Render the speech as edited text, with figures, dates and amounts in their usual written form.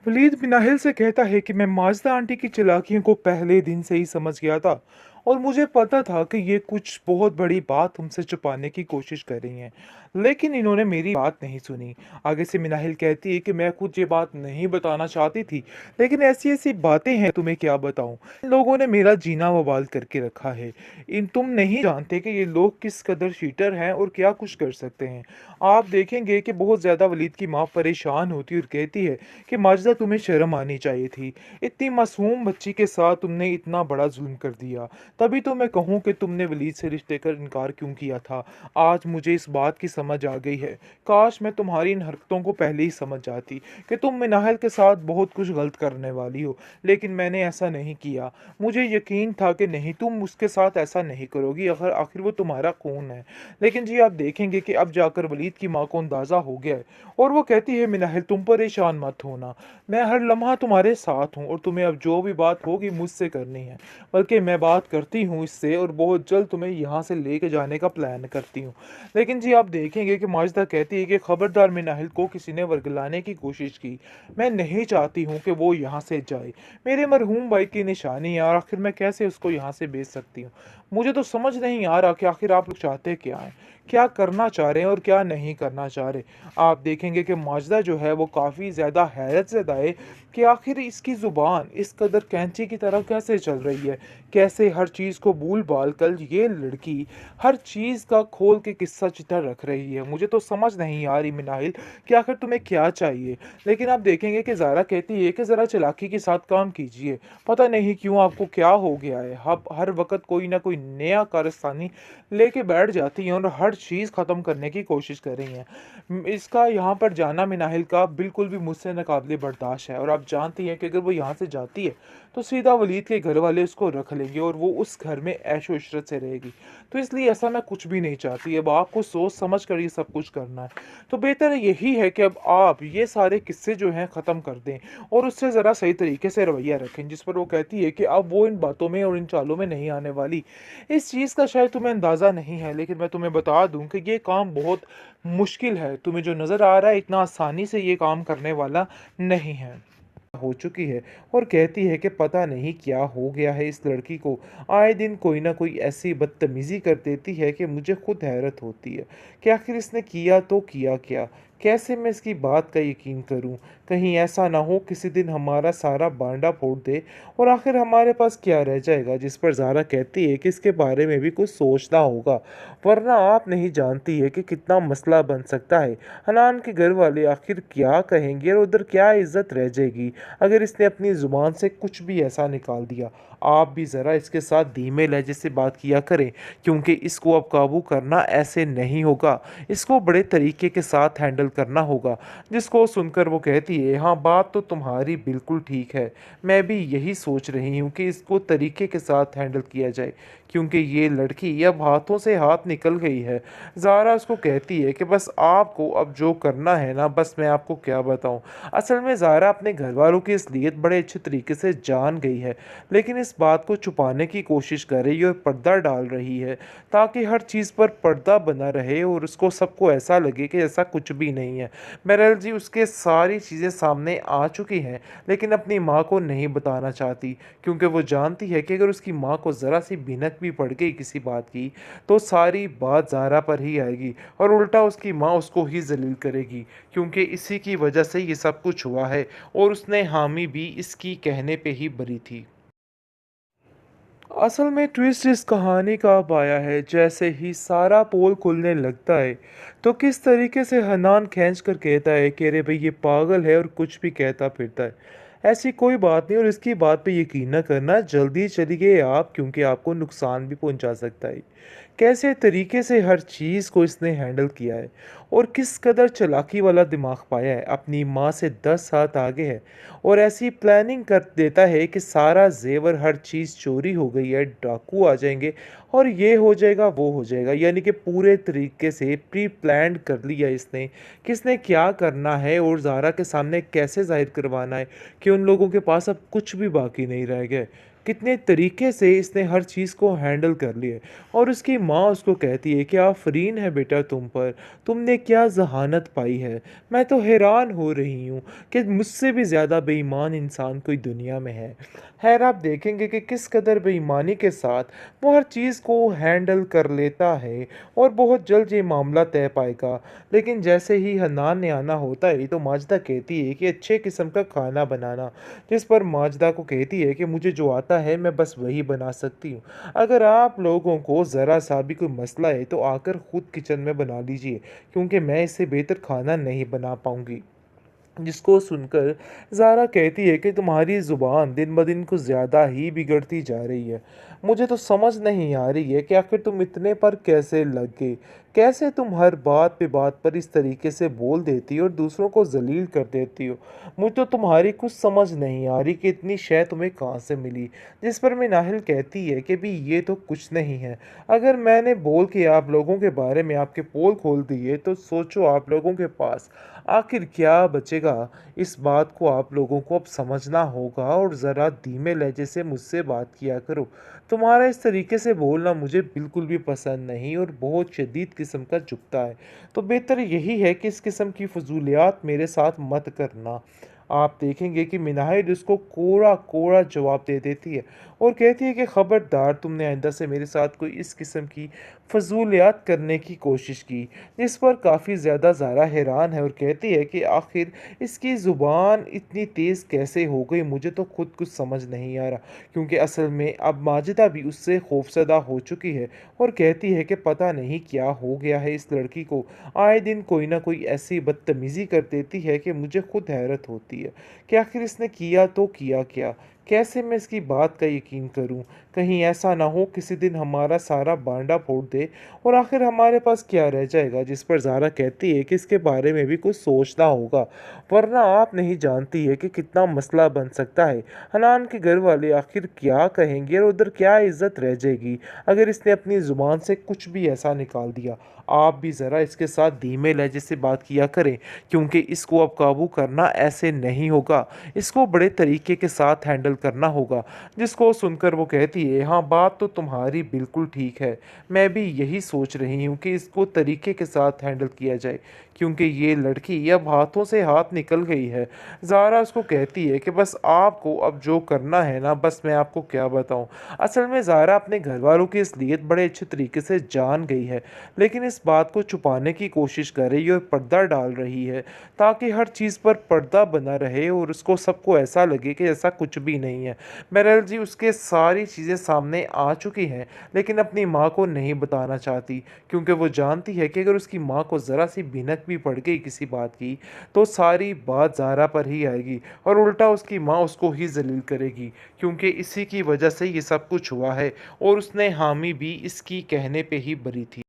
वलीद बिन नाहिल से कहता है कि मैं माजदा आंटी की चालाकियों को पहले दिन से ही समझ गया था और मुझे पता था कि ये कुछ बहुत बड़ी बात हमसे छुपाने की कोशिश कर रही हैं। लेकिन इन्होंने मेरी बात नहीं सुनी। आगे से मिनाहिल कहती है कि मैं खुद ये बात नहीं बताना चाहती थी, लेकिन ऐसी ऐसी बातें हैं तुम्हें क्या बताऊं। इन लोगों ने मेरा जीना वबाल करके रखा है। इन तुम नहीं जानते कि ये लोग किस कदर शीटर हैं और क्या कुछ कर सकते हैं। आप देखेंगे कि बहुत ज़्यादा वलीद की माँ परेशान होती और कहती है कि माजिदा तुम्हें शर्म आनी चाहिए थी। इतनी मासूम बच्ची के साथ तुमने इतना बड़ा जुल्म कर दिया। तभी तो मैं कहूँ कि तुमने वलीद से रिश्ते का इनकार क्यों किया था। आज मुझे इस बात की समझ आ गई है। काश मैं तुम्हारी इन हरकतों को पहले ही समझ जाती कि तुम मिनाहल के साथ बहुत कुछ गलत करने वाली हो, लेकिन मैंने ऐसा नहीं किया। मुझे यकीन था कि नहीं, तुम उसके साथ ऐसा नहीं करोगी, अगर आखिर वो तुम्हारा खून है। लेकिन जी आप देखेंगे कि अब जाकर वलीद की माँ को अंदाज़ा हो गया है और वो कहती है मिनाहिल तुम परेशान मत होना, मैं हर लम्हा तुम्हारे साथ हूँ और तुम्हें अब जो भी बात होगी मुझसे करनी है। बल्कि मैं बात करती हूँ इससे और बहुत जल्द तुम्हें यहाँ से लेके जाने का प्लान करती हूँ। लेकिन जी आप देखेंगे कि माजिदा कहती है कि खबरदार मिनाहिल को किसी ने वर्गलाने की कोशिश की। मैं नहीं चाहती हूँ कि वो यहाँ से जाए। मेरे मरहूम भाई की निशानी है और आखिर मैं कैसे उसको यहाँ से भेज सकती हूँ। मुझे तो समझ नहीं आ रहा कि आखिर आप लोग चाहते क्या हैं, क्या करना चाह रहे हैं और क्या नहीं करना चाह रहे। आप देखेंगे कि माजिदा जो है वो काफ़ी ज़्यादा हैरत ज़दा है कि आखिर इसकी ज़ुबान इस कदर कैंची की तरह कैसे चल रही है। कैसे हर चीज़ को भूल भाल कर ये लड़की हर चीज़ का खोल के किस्सा चिट्ठा रख रही है। मुझे तो समझ नहीं आ रही मिनाहिल कि आखिर तुम्हें क्या चाहिए। लेकिन आप देखेंगे कि ज़ारा कहती है कि ज़रा चालाकी के साथ काम कीजिए। पता नहीं क्यों आपको क्या हो गया है, आप हर वक्त कोई ना कोई नया कारस्तानी लेके बैठ जाती हैं और हर चीज़ ख़त्म करने की कोशिश कर रही हैं। इसका यहाँ पर जाना मिनाहिल का बिल्कुल भी मुझसे नाकाबिले बर्दाश्त है और आप जानती हैं कि अगर वो यहाँ से जाती है तो सीधा वलीद के घर वाले उसको रख लेंगे और वो उस घर में ऐशो इशरत से रहेगी। तो इसलिए ऐसा मैं कुछ भी नहीं चाहती। अब आपको सोच समझ कर ये सब कुछ करना है। तो बेहतर यही है कि अब आप ये सारे किस्से जो हैं ख़त्म कर दें और उससे ज़रा सही तरीके से रवैया रखें, जिस पर वो कहती है कि अब वो इन बातों में और इन चालों में नहीं आने वाली। इस चीज़ का शायद तुम्हें अंदाज़ा नहीं है, लेकिन मैं तुम्हें बता दूं कि ये काम बहुत मुश्किल है। तुम्हें जो नज़र आ रहा है इतना आसानी से ये काम करने वाला नहीं है। हो चुकी है और कहती है कि पता नहीं क्या हो गया है इस लड़की को। आए दिन कोई ना कोई ऐसी बदतमीज़ी कर देती है कि मुझे खुद हैरत होती है कि आखिर इसने किया तो किया क्या। कैसे मैं इसकी बात का यकीन करूं। कहीं ऐसा ना हो किसी दिन हमारा सारा बांडा फोड़ दे और आखिर हमारे पास क्या रह जाएगा। जिस पर ज़ारा कहती है कि इसके बारे में भी कुछ सोचना होगा, वरना आप नहीं जानती है कि कितना मसला बन सकता है। हनान के घर वाले आखिर क्या कहेंगे और उधर क्या इज्जत रह जाएगी अगर इसने अपनी ज़ुबान से कुछ भी ऐसा निकाल दिया। आप भी ज़रा इसके साथ धीमे लहजे से बात किया करें, क्योंकि इसको अब काबू करना ऐसे नहीं होगा। इसको बड़े तरीके के साथ हैंडल करना होगा। जिसको सुनकर वो कहती है हाँ बात तो तुम्हारी बिल्कुल ठीक है। मैं भी यही सोच रही हूँ कि इसको तरीके के साथ हैंडल किया जाए, क्योंकि ये लड़की अब हाथों से हाथ निकल गई है। ज़ारा उसको कहती है कि बस आपको अब जो करना है ना, बस मैं आपको क्या बताऊं। असल में ज़ारा अपने घर वालों की असलियत बड़े अच्छे तरीके से जान गई है, लेकिन इस बात को छुपाने की कोशिश कर रही है और पर्दा डाल रही है, ताकि हर चीज़ पर पर्दा बना रहे और उसको सबको ऐसा लगे कि ऐसा कुछ भी नहीं है। बहरहाल जी उसके सारी चीज़ें सामने आ चुकी हैं, लेकिन अपनी माँ को नहीं बताना चाहती, क्योंकि वो जानती है कि अगर उसकी माँ को ज़रा सी भिनक भी पड़ गई किसी बात की तो सारी बात ज़ारा पर ही आएगी और उल्टा उसकी माँ उसको ही जलील करेगी, क्योंकि इसी की वजह से ये सब कुछ हुआ है और उसने हामी भी इसकी कहने पे ही बरी थी। असल में ट्विस्ट इस कहानी का अब आया है। जैसे ही सारा पोल खुलने लगता है तो किस तरीके से हनान खींच कर कहता है कि अरे भाई ये पागल है और कुछ भी कहता फिरता है। ऐसी कोई बात नहीं और इसकी बात पे यकीन न करना, जल्दी चलिए आप, क्योंकि आपको नुकसान भी पहुंचा सकता है। कैसे तरीके से हर चीज़ को इसने हैंडल किया है और किस कदर चालाकी वाला दिमाग पाया है। अपनी माँ से 10 हाथ आगे है और ऐसी प्लानिंग कर देता है कि सारा जेवर हर चीज़ चोरी हो गई है, डाकू आ जाएंगे और ये हो जाएगा वो हो जाएगा। यानी कि पूरे तरीके से प्री प्लान कर लिया इसने, किसने क्या करना है और ज़ारा के सामने कैसे जाहिर करवाना है कि उन लोगों के पास अब कुछ भी बाकी नहीं रह गया है। कितने तरीके से इसने हर चीज़ को हैंडल कर लिया है। और उसकी माँ उसको कहती है कि आफ़रीन है बेटा तुम पर, तुमने क्या ज़हानत पाई है। मैं तो हैरान हो रही हूँ कि मुझसे भी ज़्यादा बेईमान इंसान कोई दुनिया में है। ख़ैर आप देखेंगे कि किस कदर बेईमानी के साथ वो हर चीज़ को हैंडल कर लेता है और बहुत जल्द ये मामला तय पाएगा। लेकिन जैसे ही हन्नान ने आना होता है तो माजिदा कहती है कि अच्छे किस्म का खाना बनाना, जिस पर माजिदा को कहती है कि मुझे जो आता है मैं बस वही बना सकती हूँ। अगर आप लोगों को ज़रा सा भी कोई मसला है तो आकर खुद किचन में बना लीजिए, क्योंकि मैं इससे बेहतर खाना नहीं बना पाऊँगी। जिसको सुनकर ज़ारा कहती है कि तुम्हारी ज़ुबान दिन-ब-दिन कुछ ज़्यादा ही बिगड़ती जा रही है। मुझे तो समझ नहीं आ रही है कि आखिर तुम इतने पर कैसे लग गए? कैसे तुम हर बात पे बात पर इस तरीके से बोल देती हो और दूसरों को ज़लील कर देती हो? मुझे तो तुम्हारी कुछ समझ नहीं आ रही कि इतनी शय तुम्हें कहाँ से मिली? जिस पर नाहिल कहती है कि भी ये तो कुछ नहीं है। अगर मैंने बोल के आप लोगों के बारे में आपके पोल खोल दिए तो सोचो आप लोगों के पास आखिर क्या बचेगा? इस बात को आप लोगों को अब समझना होगा और ज़रा धीमे लहजे से मुझसे बात किया करो। तुम्हारा इस तरीके से बोलना मुझे बिल्कुल भी पसंद नहीं और बहुत शदीद किस्म का चुभता है। तो बेहतर यही है कि इस किस्म की फ़ुज़ूलियात मेरे साथ मत करना। आप देखेंगे कि मिनाहिल उसको कोड़ा-कोड़ा जवाब दे देती है और कहती है कि खबरदार तुमने आइंदा से मेरे साथ कोई इस किस्म की फ़ुज़ूलियात करने की कोशिश की। जिस पर काफ़ी ज़्यादा ज़ारा हैरान है और कहती है कि आखिर इसकी ज़ुबान इतनी तेज़ कैसे हो गई, मुझे तो खुद कुछ समझ नहीं आ रहा। क्योंकि असल में अब माजिदा भी उससे खौफ़ज़दा हो चुकी है और कहती है कि पता नहीं क्या हो गया है इस लड़की को। आए दिन कोई ना कोई ऐसी बदतमीज़ी कर देती है कि मुझे खुद हैरत होती है कि आखिर इसने किया तो किया क्या? कैसे मैं इसकी बात का यकीन करूं? कहीं ऐसा ना हो किसी दिन हमारा सारा बांडा फोड़ दे और आखिर हमारे पास क्या रह जाएगा? जिस पर ज़ारा कहती है कि इसके बारे में भी कुछ सोचना होगा, वरना आप नहीं जानती है कि कितना मसला बन सकता है। हनान के घर वाले आखिर क्या कहेंगे और उधर क्या इज़्ज़त रह जाएगी अगर इसने अपनी ज़ुबान से कुछ भी ऐसा निकाल दिया। आप भी ज़रा इसके साथ धीमे लहजे से बात किया करें, क्योंकि इसको अब काबू करना ऐसे नहीं होगा। इसको बड़े तरीके के साथ हैंडल करना होगा। जिसको सुनकर वो कहती है, हाँ बात तो तुम्हारी बिल्कुल ठीक है। मैं भी यही सोच रही हूँ कि इसको तरीके के साथ हैंडल किया जाए, क्योंकि ये लड़की अब हाथों से हाथ निकल गई है। ज़ारा उसको कहती है कि बस आपको अब जो करना है ना, बस मैं आपको क्या बताऊँ। असल में ज़ारा अपने घरवालों की असलियत बड़े अच्छे तरीके से जान गई है, लेकिन इस बात को छुपाने की कोशिश कर रही है और पर्दा डाल रही है, ताकि हर चीज़ पर पर्दा बना रहे और उसको सबको ऐसा लगे कि ऐसा कुछ भी नहीं है। बहरहाल जी उसके सारी चीज़ें सामने आ चुकी हैं, लेकिन अपनी माँ को नहीं बताना चाहती, क्योंकि वो जानती है कि अगर उसकी माँ को ज़रा सी भनक भी पड़ गई किसी बात की, तो सारी बात ज़ारा पर ही आएगी और उल्टा उसकी माँ उसको ही ज़लील करेगी, क्योंकि इसी की वजह से ये सब कुछ हुआ है और उसने हामी भी इसकी कहने पे ही बरी थी।